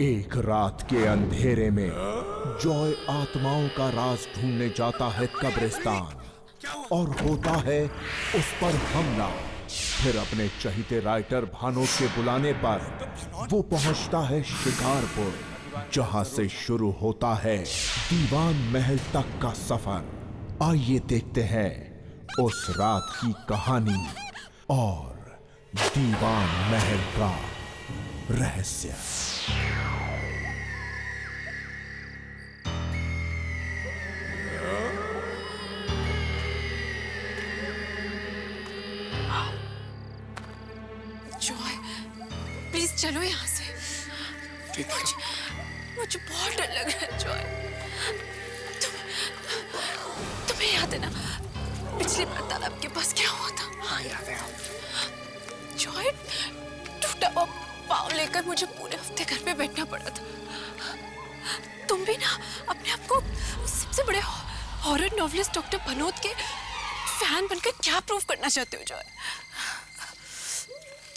एक रात के अंधेरे में जॉय आत्माओं का राज ढूंढने जाता है कब्रिस्तान और होता है उस पर हमला। फिर अपने चहीते राइटर भानोद के बुलाने पर वो पहुंचता है शिकारपुर, जहां से शुरू होता है दीवान महल तक का सफर। आइए देखते हैं उस रात की कहानी और दीवान महल का रहस्य। जॉय, प्लीज चलो यहाँ से। मुझे बहुत डर लग रहा है जॉय। तुम्हें याद है ना पिछली बार तालाब के पास क्या हुआ था? हाँ याद है। जॉय, टूटा हुआ पाँव लेकर मुझे पूरे हफ्ते घर पे बैठना पड़ा था। तुम भी ना अपने आप को सबसे बड़े हॉरर नॉवलिस्ट डॉक्टर भानोद के फैन बनकर क्या प्रूव करना चाहते हो जॉय?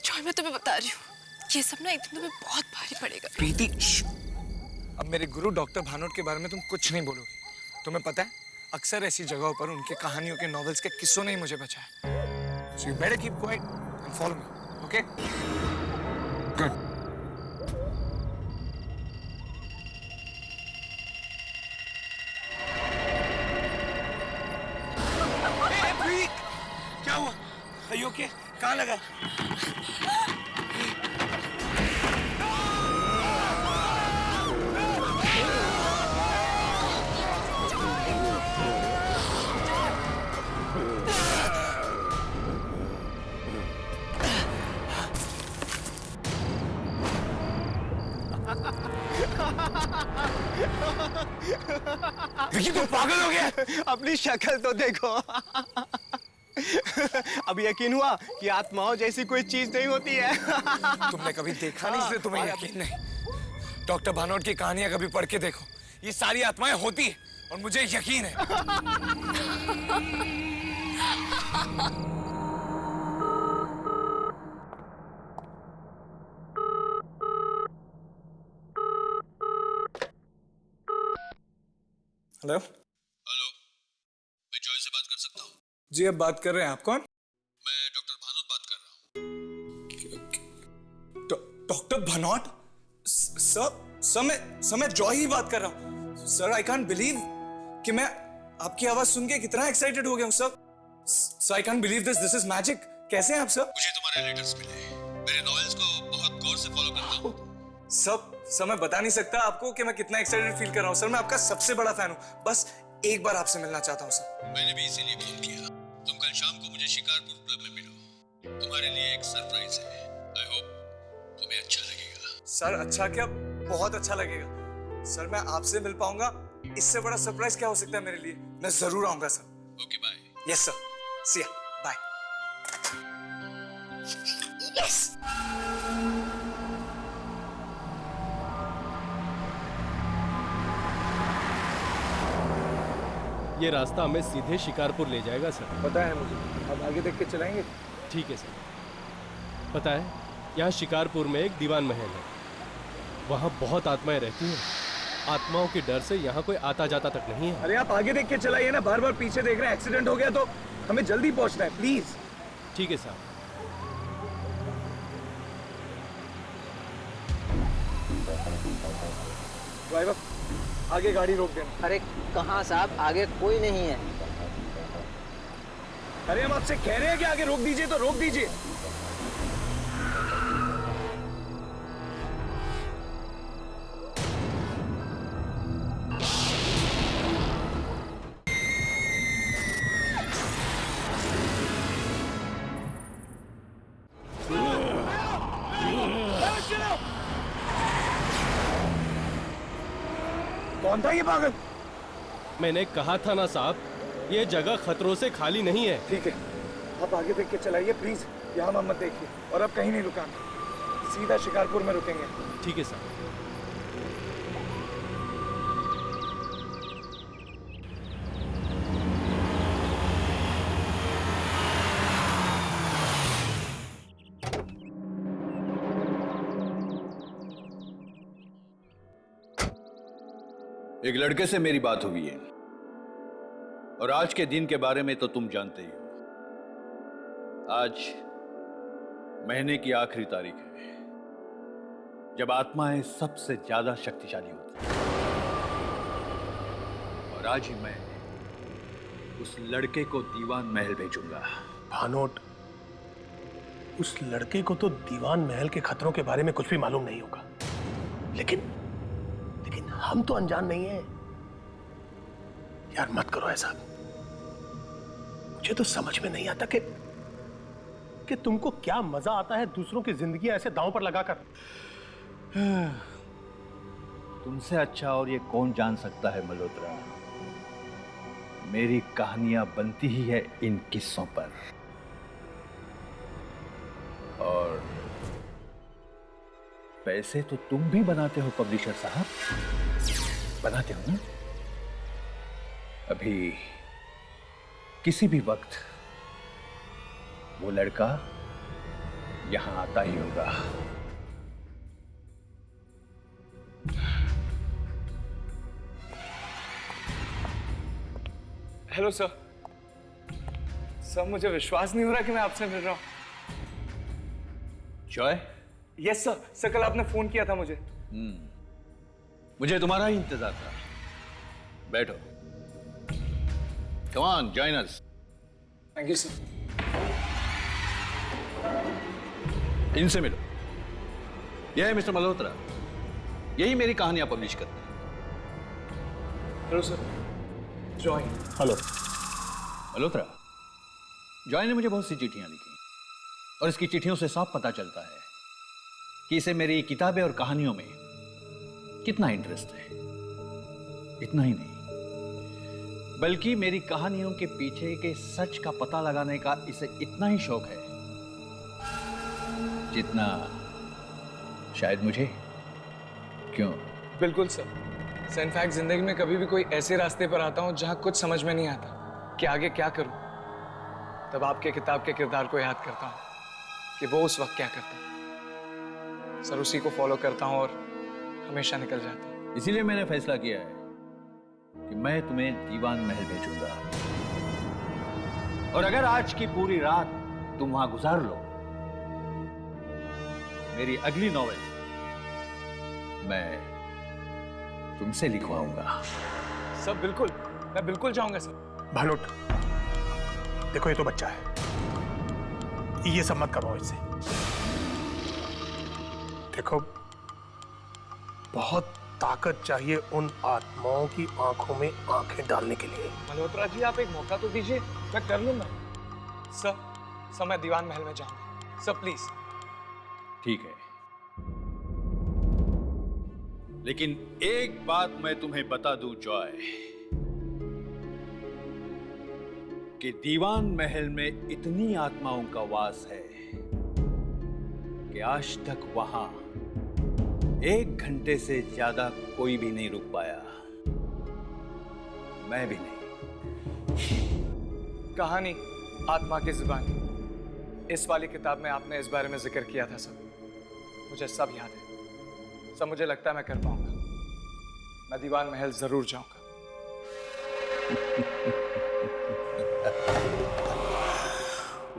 जॉय, मैं तुम्हें बता रही हूँ, ये सब ना एक दिन तुम्हें बहुत भारी पड़ेगा। प्रीति, अब मेरे गुरु डॉक्टर भानोद के बारे में तुम कुछ नहीं बोलोगे। तुम्हें पता है, अक्सर ऐसी जगहों पर उनके कहानियों के नॉवेल्स के किस्सों ने ही मुझे बचाया। So you better keep quiet and follow me, okay? Good. Hey, प्रीति, क्या हुआ? Are you okay? कहाँ लगा? विकी, तुम पागल हो गया? अपनी शक्ल तो देखो। अब यकीन हुआ कि आत्माओं जैसी कोई चीज नहीं होती है। तुमने कभी देखा नहीं इसलिए तुम्हें यकीन नहीं। डॉक्टर भानोद की कहानियां कभी पढ़ के देखो, ये सारी आत्माएं होती है और मुझे यकीन है। हेलो हेलो, मैं जॉय से बात कर सकता हूँ? जी, अब बात कर रहे हैं। आप कौन? मैं डॉक्टर भानोद बात कर रहा हूँ। डॉक्टर भानोद? सर मैं जॉय ही बात कर रहा हूँ। सर, आई कांट बिलीव कि मैं आपकी आवाज सुन के कितना एक्साइटेड हो गया हूँ sir. I can't believe this is magic. कैसे हैं आप सर? मुझे तुम्हारे लेटर्स मिले, मेरे नॉवेल्स को बहुत गौर से फॉलो करता हूँ। सर मैं बता नहीं सकता आपको कि मैं कितना एक्साइटेड फील कर रहा हूँ। सर, मैं आपका सबसे बड़ा फैन हूँ। बस एक बार आपसे मिलना चाहता हूँ सर। मैंने भी इसीलिए फोन किया। तुम कल शाम को मुझे शिकारपुर क्लब में मिलो, तुम्हारे लिए एक सरप्राइज है। आई होप तुम्हें अच्छा लगेगा। सर, अच्छा क्या, बहुत अच्छा लगेगा। सर, मैं आपसे मिल पाऊंगा, इससे बड़ा सरप्राइज क्या हो सकता है मेरे लिए। मैं जरूर आऊंगा sir. Okay, bye. Yes sir, see ya, bye. Yes. ये रास्ता हमें सीधे शिकारपुर ले जाएगा सर। पता है मुझे। अब आगे देख के चलाएंगे। ठीक है सर। पता है, यहाँ शिकारपुर में एक दीवान महल है, वहाँ बहुत आत्माएं रहती हैं। आत्माओं के डर से यहाँ कोई आता जाता तक नहीं है। अरे आप आगे देख के चलाइए ना, बार बार पीछे देख रहे हैं। एक्सीडेंट हो गया तो हमें जल्दी पहुंचना है, प्लीज। ठीक है साहब। ड्राइवर, आगे गाड़ी रोक देना। अरे कहाँ साहब, आगे कोई नहीं है। अरे हम आपसे कह रहे हैं कि आगे रोक दीजिए तो रोक दीजिए। कौन था ये पागल? मैंने कहा था ना साहब, ये जगह खतरों से खाली नहीं है। ठीक है, आप आगे देख के चलाइए प्लीज। यहाँ मत देखिए और अब कहीं नहीं रुकाना, सीधा शिकारपुर में रुकेंगे। ठीक है साहब। एक लड़के से मेरी बात हुई है और आज के दिन के बारे में तो तुम जानते ही हो। आज महीने की आखिरी तारीख है जब आत्माएं सबसे ज्यादा शक्तिशाली होती हैं। और आज ही मैं उस लड़के को दीवान महल भेजूंगा। भानोट, उस लड़के को तो दीवान महल के खतरों के बारे में कुछ भी मालूम नहीं होगा, लेकिन हम तो अनजान नहीं हैं। यार मत करो ऐसा। मुझे तो समझ में नहीं आता कि तुमको क्या मजा आता है दूसरों की जिंदगी ऐसे दांव पर लगाकर। तुमसे अच्छा और ये कौन जान सकता है मल्होत्रा। मेरी कहानियां बनती ही है इन किस्सों पर। और पैसे तो तुम भी बनाते हो पब्लिशर साहब, बनाते हो ना। अभी किसी भी वक्त वो लड़का यहां आता ही होगा। Hello sir. सर मुझे विश्वास नहीं हो रहा कि मैं आपसे मिल रहा हूं। जॉय? Yes sir. सर कल आपने फोन किया था मुझे। मुझे तुम्हारा ही इंतजार था। बैठो। Come on, join us. Thank you sir. इनसे मिलो। यह है मिस्टर मल्होत्रा, यही मेरी कहानियां पब्लिश करते हैं। Hello sir. Joy. Hello. Malhotra, Joy ने मुझे बहुत सी चिट्ठियां लिखी और इसकी चिट्ठियों से साफ पता चलता है कि इसे मेरी किताबें और कहानियों में कितना इंटरेस्ट है। इतना ही नहीं, बल्कि मेरी कहानियों के पीछे के सच का पता लगाने का इसे इतना ही शौक है जितना शायद मुझे। क्यों? बिल्कुल सर। इनफैक्ट जिंदगी में कभी भी कोई ऐसे रास्ते पर आता हूं जहां कुछ समझ में नहीं आता कि आगे क्या करूं, तब आपके किताब के किरदार को याद करता हूं कि वो उस वक्त क्या करता। सर उसी को फॉलो करता हूं और हमेशा निकल जाता हूं। इसीलिए मैंने फैसला किया है कि मैं तुम्हें दीवान महल भेजूंगा। और अगर आज की पूरी रात तुम वहां गुजार लो, मेरी अगली नॉवेल मैं तुमसे लिखवाऊंगा। सर बिल्कुल, मैं बिल्कुल जाऊंगा सर। भानोट, देखो ये तो बच्चा है, ये सब मत करवाओ इससे। देखो, बहुत ताकत चाहिए उन आत्माओं की आंखों में आंखें डालने के लिए। मल्होत्रा जी आप एक मौका तो दीजिए, मैं कर लूंगा। सर मैं दीवान महल में जाऊंगा। Sir please. ठीक है, लेकिन एक बात मैं तुम्हें बता दूं जॉय, कि दीवान महल में इतनी आत्माओं का वास है कि आज तक वहां 1 घंटे से ज्यादा कोई भी नहीं रुक पाया। मैं भी नहीं। कहानी आत्मा की जुबानी, इस वाली किताब में आपने इस बारे में जिक्र किया था सर। मुझे सब याद है सर। मुझे लगता है मैं कर पाऊंगा। मैं दीवान महल जरूर जाऊंगा।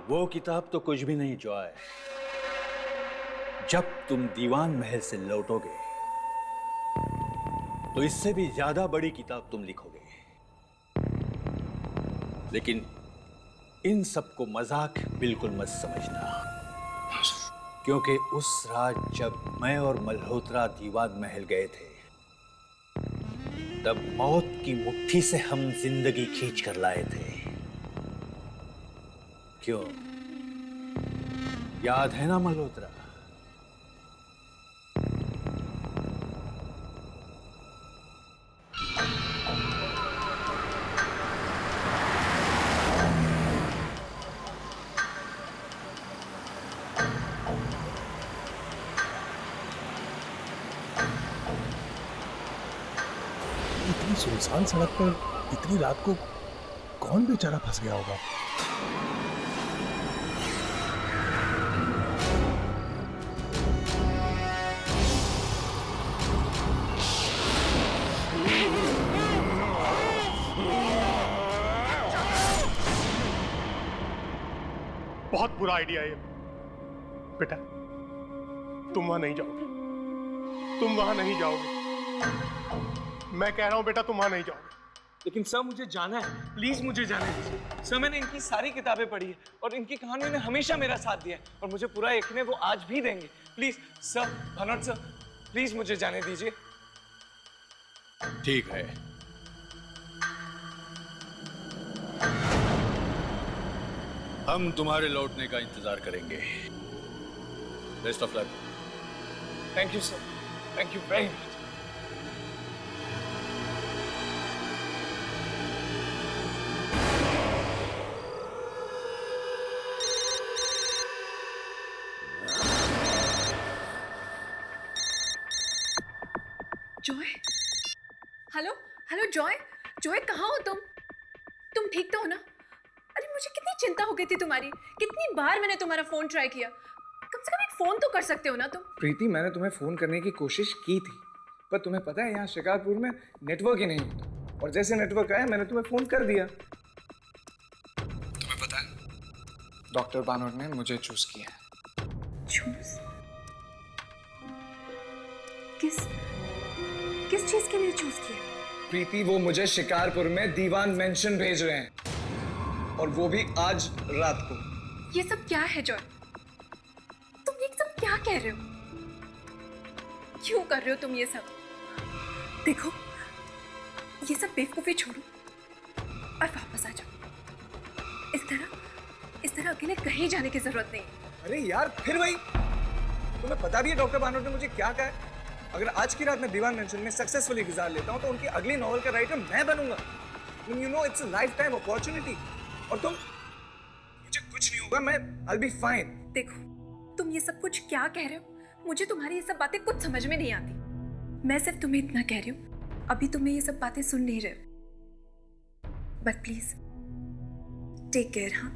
वो किताब तो कुछ भी नहीं जॉय। जब तुम दीवान महल से लौटोगे तो इससे भी ज्यादा बड़ी किताब तुम लिखोगे। लेकिन इन सबको मजाक बिल्कुल मत समझना, क्योंकि उस रात जब मैं और मल्होत्रा दीवान महल गए थे, तब मौत की मुट्ठी से हम जिंदगी खींच कर लाए थे। क्यों, याद है ना मल्होत्रा? इतनी सुनसान सड़क पर इतनी रात को कौन बेचारा फंस गया होगा? बहुत बुरा आइडिया है ये। बेटा, तुम वहां नहीं जाओगे, तुम वहां नहीं जाओगे। मैं कह रहा हूं बेटा, तुम वहां नहीं जाओगे। लेकिन सर मुझे जाना है, प्लीज मुझे जाने दीजिए। सर मैंने इनकी सारी किताबें पढ़ी है और इनकी कहानियों ने हमेशा मेरा साथ दिया है और मुझे पूरा यकीन है वो आज भी देंगे। Please sir, Bhanot sir, please मुझे जाने दीजिए। ठीक है, हम तुम्हारे लौटने का इंतजार करेंगे। Best of luck. Thank you sir, thank you very much. Joy, hello hello Joy, Joy कहाँ हो तुम? तुम ठीक तो हो ना? अरे मुझे कितनी चिंता हो गई थी तुम्हारी, कितनी बार मैंने तुम्हारा फोन ट्राई किया। कम से कम एक फोन तो कर सकते हो ना तुम? प्रीति, मैंने तुम्हें फोन करने की कोशिश की थी, पर तुम्हें पता है यहाँ शिकारपुर में नेटवर्क ही नहीं होता, और जैसे नेटवर्क आया मैंने तुम्हें फोन कर दिया। तुम्हें पता है डॉक्टर बानोट ने मुझे चूज किया। चूज? किस चीज के लिए चूज किया? प्रीति, वो मुझे शिकारपुर में दीवान मेंशन भेज रहे हैं, और वो भी आज रात को। ये सब क्या है जॉय? तुम ये सब क्या कह रहे हो? क्यों कर रहे हो तुम ये सब? देखो, ये सब बेवकूफी छोड़ो और वापस आ जाओ। इस तरह अकेले कहीं जाने की जरूरत नहीं है। अरे यार, फिर वही। तुम्हें पता भी है डॉक्टर बानोट ने मुझे क्या कहा है? अगर आज की रात मैं दीवान मेंशन में सक्सेसफुली गुजार लेता हूं तो उनकी अगली नॉवल का राइटर मैं बनूंगा। You know, it's a life time opportunity. और मुझे कुछ नहीं होगा, मैं I'll be fine। देखो, तुम ये सब कुछ क्या कह रहे हो? मुझे तुम्हारी ये सब बातें कुछ समझ में नहीं आती। मैं सिर्फ तुम्हें इतना कह रही हूँ, अभी तुम्हें ये सब बातें सुन नहीं रहे हो। But please take care. हाँ,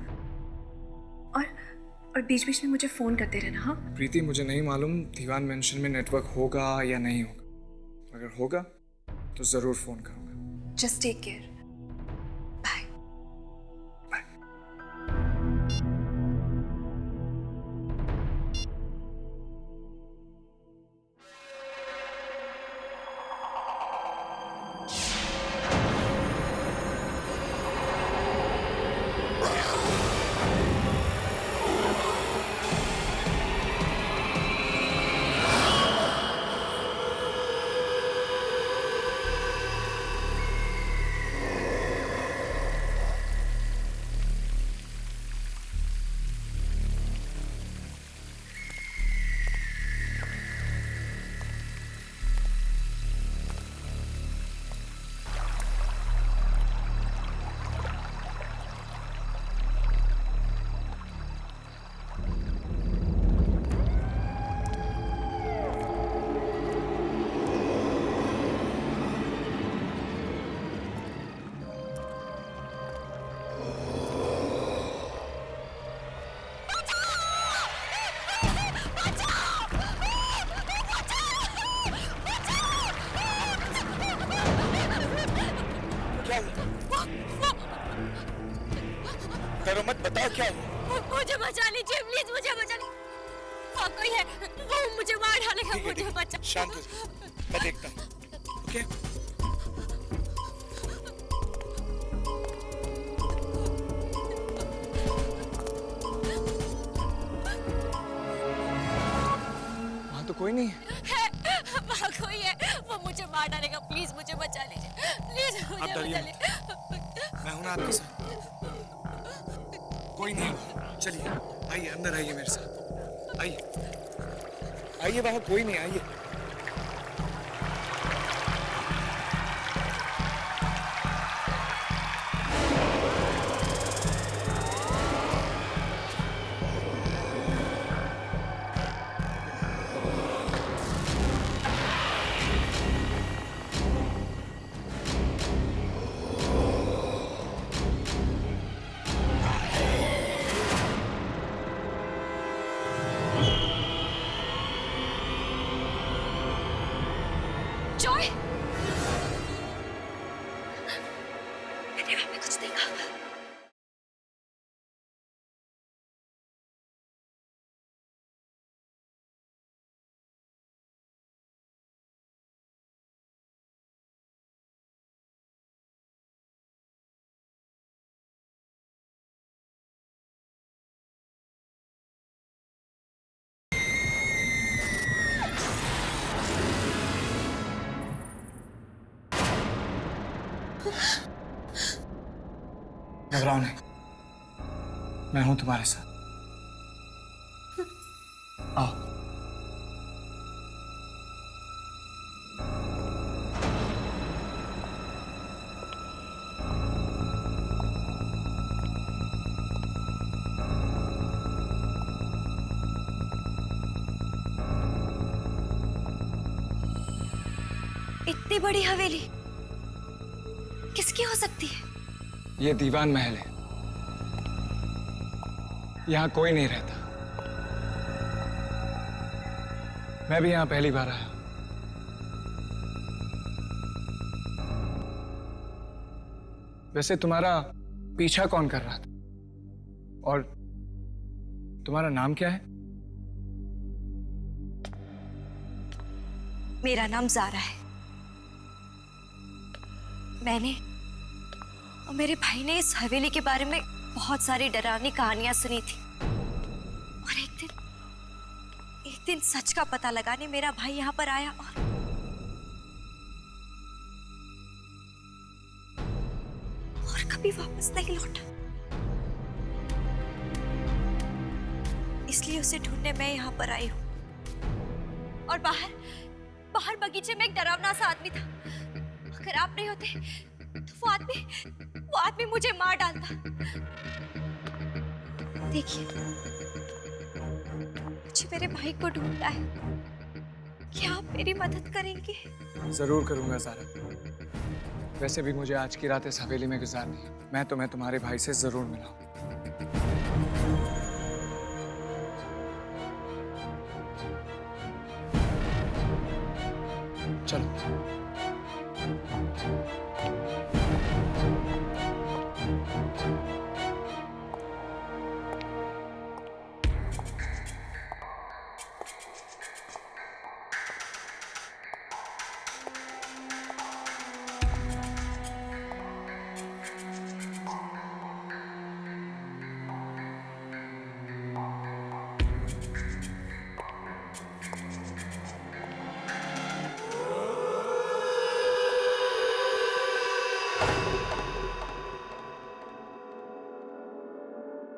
और बीच बीच में मुझे फोन करते रहना। हाँ प्रीति, मुझे नहीं मालूम दीवान मेंशन में नेटवर्क होगा या नहीं होगा। अगर होगा तो जरूर फोन करूंगा। Just take care. बाय। करो मत, बताओ क्या हुआ? मुझे बचा लीजिए प्लीज, मुझे बचा लीजिए। हाँ, कोई है, वो मुझे मार डालेगा। मुझे बचा। शांत हो जाओ, मैं देखता हूँ। ओके? वहाँ तो कोई नहीं है। वहाँ कोई है, वो मुझे मार डालेगा। प्लीज मुझे बचा लीजिए, प्लीज मुझे बचा लीजिए। मैं हूं ना आपके साथ। कोई नहीं है। चलिए आइए, अंदर आइए मेरे साथ। आइए आइए, वहां कोई नहीं, आइए। घबराओ नहीं, मैं हूं तुम्हारे साथ। आओ। इतनी बड़ी हवेली किसकी हो सकती है? ये दीवान महल है, यहां कोई नहीं रहता। मैं भी यहां पहली बार आया। वैसे तुम्हारा पीछा कौन कर रहा था? और तुम्हारा नाम क्या है? मेरा नाम जारा है। मैंने और मेरे भाई ने इस हवेली के बारे में बहुत सारी डरावनी कहानियां सुनी थी, और एक दिन सच का पता लगाने मेरा भाई यहाँ पर आया और कभी वापस नहीं लौटा। इसलिए उसे ढूंढने मैं यहाँ पर आई हूँ। और बाहर बगीचे में एक डरावना सा आदमी था। अगर आप नहीं होते तो वो आदमी मुझे मार डालता। देखिए, मुझे मेरे भाई को ढूंढना है। क्या आप मेरी मदद करेंगे? जरूर करूंगा ज़ारा। वैसे भी मुझे आज की रात इस हवेली में गुजारनी है। मैं तुम्हारे भाई से जरूर मिलाऊं। चलो।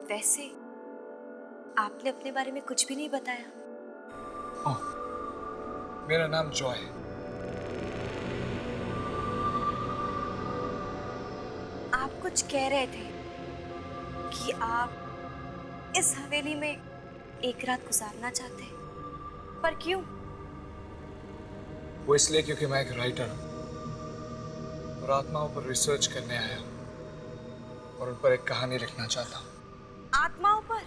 वैसे आपने अपने बारे में कुछ भी नहीं बताया। ओह, मेरा नाम जॉय है। आप कुछ कह रहे थे कि आप इस हवेली में एक रात गुजारना चाहते हैं, पर क्यों? वो इसलिए क्योंकि मैं एक राइटर हूँ और आत्माओं पर रिसर्च करने आया हूँ और उन पर एक कहानी लिखना चाहता हूँ। आत्माओं पर?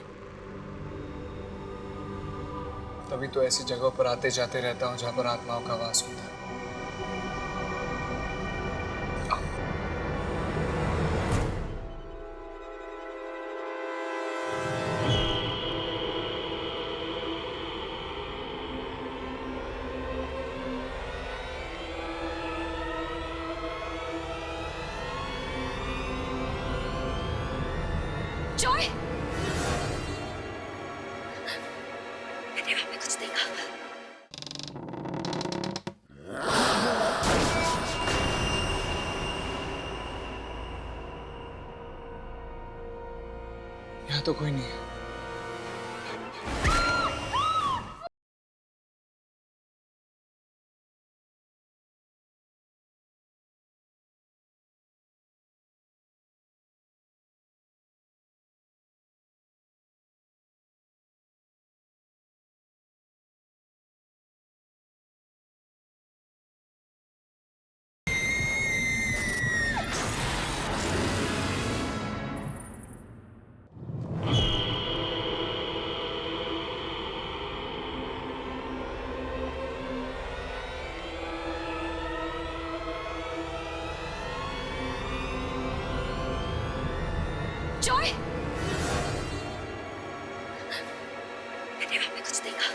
तभी तो ऐसी जगहों पर आते जाते रहता हूँ जहाँ पर आत्माओं का वास होता है। जॉय, मैंने वहां पे कुछ देखा। यहाँ तो कोई नहीं है। जॉय, मैंने वहां पे कुछ देखा।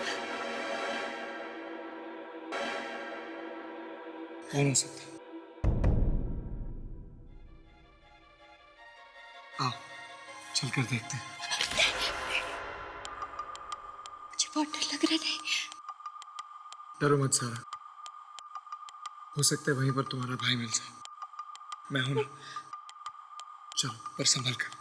कौन हो सकता है? आओ, चलकर देखते हैं। मुझे बहुत डर लग रहा है। डरो मत सारा, हो सकता है वहीं पर तुम्हारा भाई मिल जाए। मैं हूं ना, चलो पर संभल कर।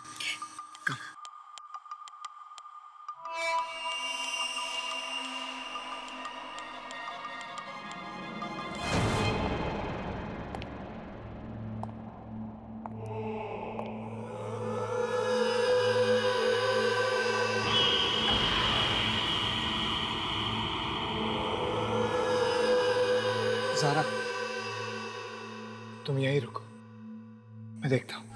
ज़ारा, तुम यहीं रुको, मैं देखता हूँ।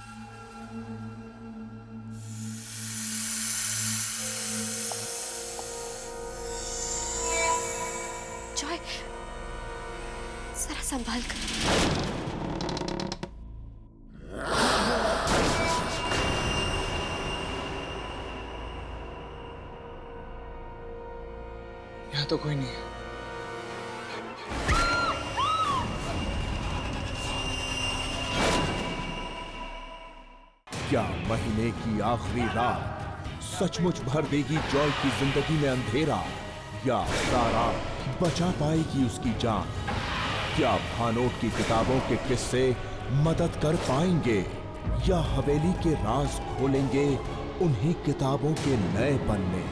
जॉय, जरा संभाल कर। यहाँ तो कोई नहीं है। क्या महीने की आखिरी रात सचमुच भर देगी जॉय की जिंदगी में अंधेरा, या ज़ारा बचा पाएगी उसकी जान? क्या भानोट की किताबों के किस्से मदद कर पाएंगे, या हवेली के राज खोलेंगे उन्हीं किताबों के नए पन्ने?